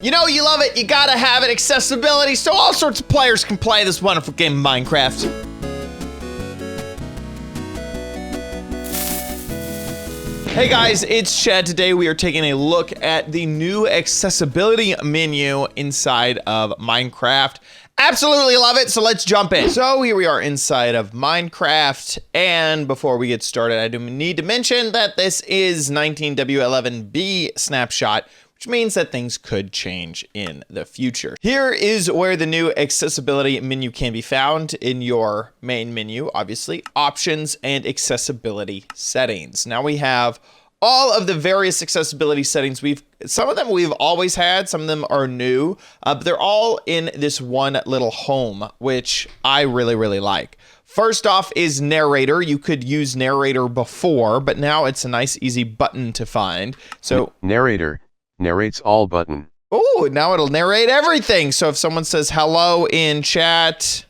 You know you love it, you gotta have it, accessibility, so all sorts of players can play this wonderful game of Minecraft. Hey guys, it's Chad. Today we are taking a look at the new accessibility menu inside of Minecraft. Absolutely love it, so let's jump in. So here we are inside of Minecraft, and before we get started, I do need to mention that this is 19W11B Snapshot, which means that things could change in the future. Here is where the new accessibility menu can be found in your main menu, obviously, options and accessibility settings. Now we have all of the various accessibility settings. Some of them we've always had, some of them are new, but they're all in this one little home, which I really, really like. First off is narrator. You could use narrator before, but now it's a nice, easy button to find. So narrator. Narrates all button. Oh, now it'll narrate everything. So if someone says hello in chat.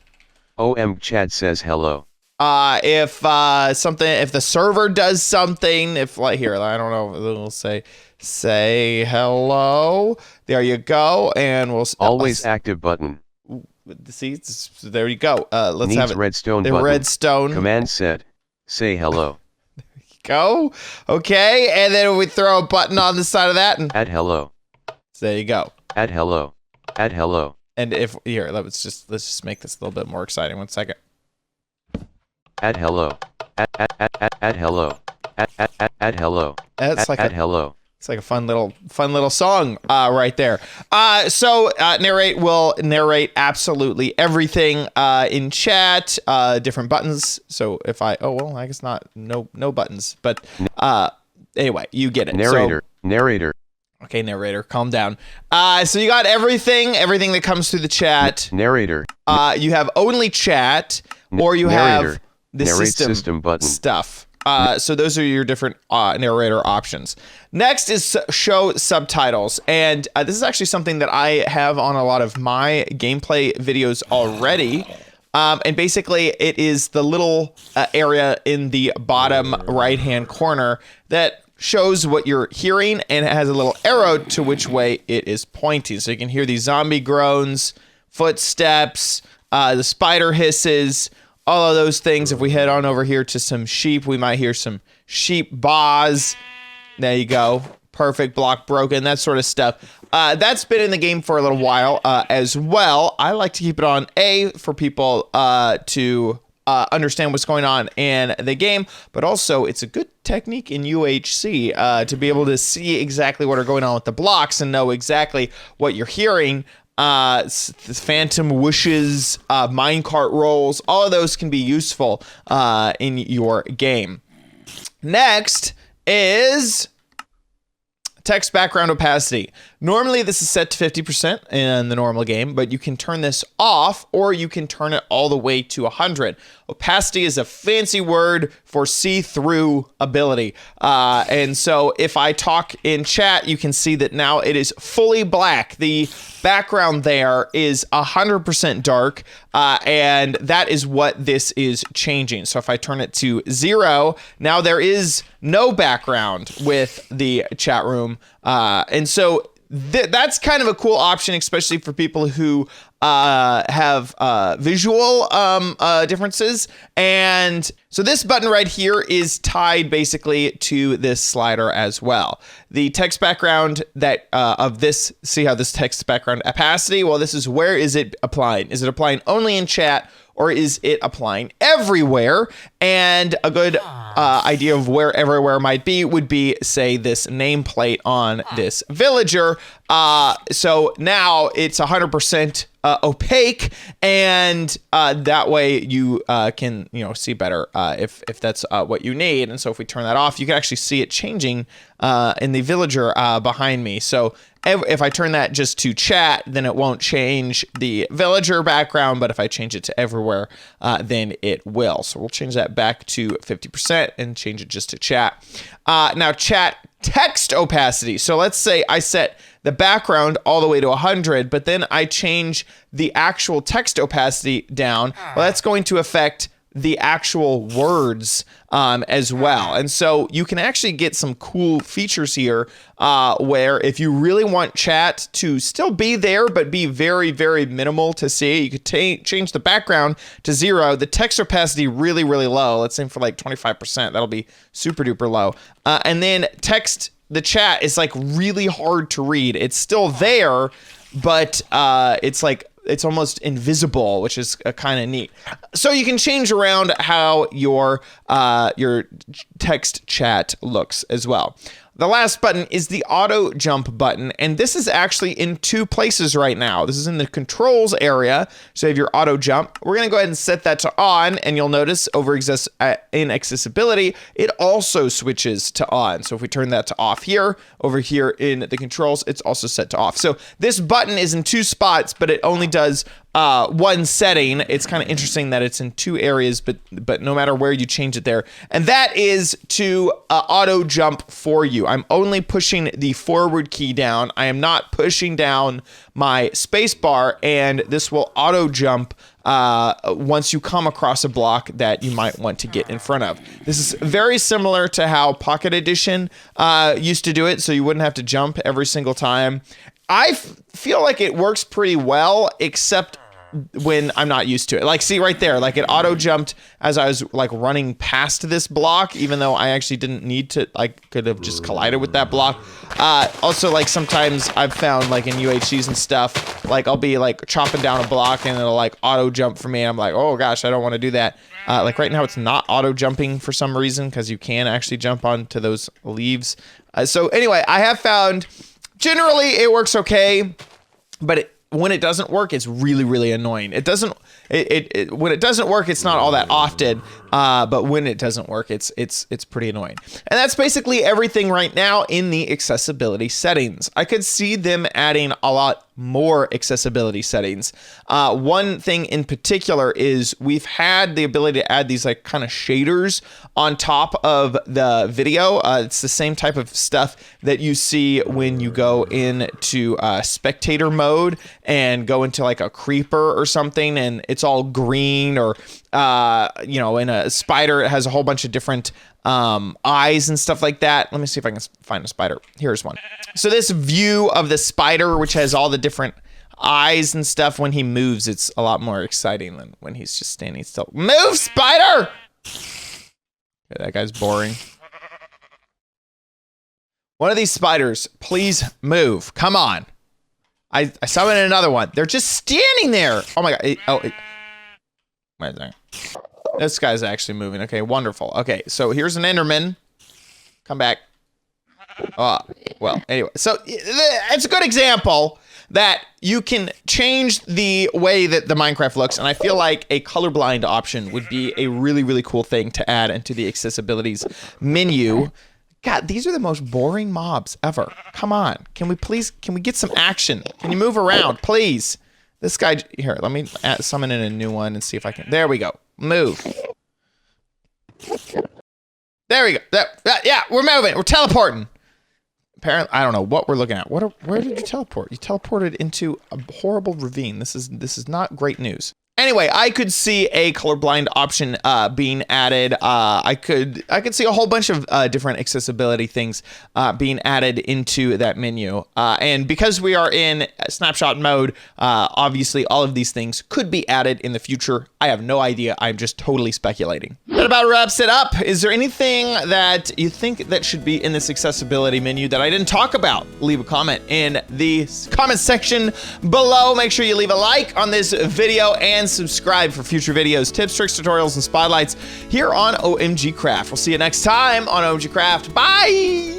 Chat says hello. If the server does something, here, I don't know, it'll say hello. There you go. And we'll always active button. See, there you go. Let's Needs have it. Redstone the button. Redstone Command said, say hello. Go. Okay, and then we throw a button on the side of that and add hello. So there you go. Add hello. Add hello. And if here, let's just make this a little bit more exciting. 1 second. Add hello. Add hello. Add hello. That's like add hello. It's like a fun little song right there. So narrate will narrate absolutely everything in chat, different buttons. So if I guess not, no buttons, but anyway, you get it. Narrator. Okay, narrator, calm down. So you got everything that comes through the chat. Narrator. You have only chat, or you have the system button stuff. So those are your different narrator options. Next is show subtitles. And this is actually something that I have on a lot of my gameplay videos already. And basically it is the little area in the bottom right-hand corner that shows what you're hearing, and it has a little arrow to which way it is pointing. So you can hear these zombie groans, footsteps, the spider hisses, all of those things. If we head on over here to some sheep, we might hear some sheep baas. There you go. Perfect, block broken, that sort of stuff. That's been in the game for a little while as well. I like to keep it on A for people to understand what's going on in the game, but also it's a good technique in UHC to be able to see exactly what are going on with the blocks and know exactly what you're hearing. Phantom whooshes, minecart rolls, all of those can be useful in your game. Next is text background opacity. Normally this is set to 50% in the normal game, but you can turn this off or you can turn it all the way to 100. Opacity is a fancy word for see-through ability. And so if I talk in chat, you can see that now it is fully black. The background there is 100% dark, and that is what this is changing. So if I turn it to 0, now there is no background with the chat room. And so that's kind of a cool option, especially for people who have visual differences. And so this button right here is tied basically to this slider as well. The text background that of this, see how this text background opacity, well, this is where is it applying? Is it applying only in chat, or is it applying everywhere? And a good idea of where everywhere might be would be, say, this nameplate on this villager. So now it's 100% opaque, and that way you can see better if that's what you need. And so if we turn that off, you can actually see it changing in the villager behind me. So if I turn that just to chat, then it won't change the villager background, but if I change it to everywhere, then it will. So we'll change that back to 50% and change it just to chat. Now chat text opacity. So let's say I set the background all the way to 100, but then I change the actual text opacity down. Well, that's going to affect the actual words as well. And so you can actually get some cool features here where if you really want chat to still be there, but be very, very minimal to see, you could change the background to 0, the text opacity really, really low. Let's aim for like 25%. That'll be super duper low. And then the chat is like really hard to read. It's still there, but it's almost invisible, which is kind of neat. So you can change around how your text chat looks as well. The last button is the auto jump button, and this is actually in 2 places right now. This is in the controls area, so you have your auto jump. We're gonna go ahead and set that to on, and you'll notice in accessibility, it also switches to on. So if we turn that to off here, over here in the controls, it's also set to off. So this button is in 2 spots, but it only does 1 setting. It's kind of interesting that it's in 2 areas, but no matter where you change it there. And that is to auto jump for you. I'm only pushing the forward key down. I am not pushing down my space bar, and this will auto jump once you come across a block that you might want to get in front of. This is very similar to how Pocket Edition used to do it, so you wouldn't have to jump every single time. I feel like it works pretty well, except when I'm not used to it. Like, see right there, like it auto jumped as I was like running past this block, even though I actually didn't need to. I could have just collided with that block. Also, like sometimes I've found like in UHCs and stuff, like I'll be like chopping down a block and it'll like auto jump for me. I'm like, oh gosh, I don't want to do that. Like right now it's not auto jumping for some reason, because you can actually jump onto those leaves. So anyway, I have found generally it works okay, but when it doesn't work, it's really, really annoying. When it doesn't work, it's not all that often, but when it doesn't work, it's pretty annoying. And that's basically everything right now in the accessibility settings. I could see them adding a lot more accessibility settings. One thing in particular is we've had the ability to add these like kind of shaders on top of the video. It's the same type of stuff that you see when you go into spectator mode and go into like a creeper or something, and it's all green, or in a spider it has a whole bunch of different eyes and stuff like that. Let me see if I can find a spider. Here's one. So this view of the spider, which has all the different eyes and stuff, when he moves, it's a lot more exciting than when he's just standing still. Move, spider! Okay, that guy's boring. One of these spiders, please move. Come on. I summoned another one. They're just standing there. Oh my god. Wait a second. This guy's actually moving. Okay, wonderful. Okay, so here's an Enderman. Come back. Well, anyway. So it's a good example that you can change the way that the Minecraft looks, and I feel like a colorblind option would be a really, really cool thing to add into the accessibilities menu. God, these are the most boring mobs ever. Come on. Can we get some action? Can you move around, please? This guy, here, let me summon in a new one and see if I can. There we go. Move. There we go. Yeah, we're moving. We're teleporting. Apparently, I don't know what we're looking at. Where did you teleport? You teleported into a horrible ravine. This is not great news. Anyway, I could see a colorblind option being added. I could see a whole bunch of different accessibility things being added into that menu. And because we are in snapshot mode, obviously all of these things could be added in the future. I have no idea. I'm just totally speculating. That about wraps it up. Is there anything that you think that should be in this accessibility menu that I didn't talk about? Leave a comment in the comment section below. Make sure you leave a like on this video and subscribe for future videos, tips, tricks, tutorials, and spotlights here on OMG Craft. We'll see you next time on OMG Craft. Bye!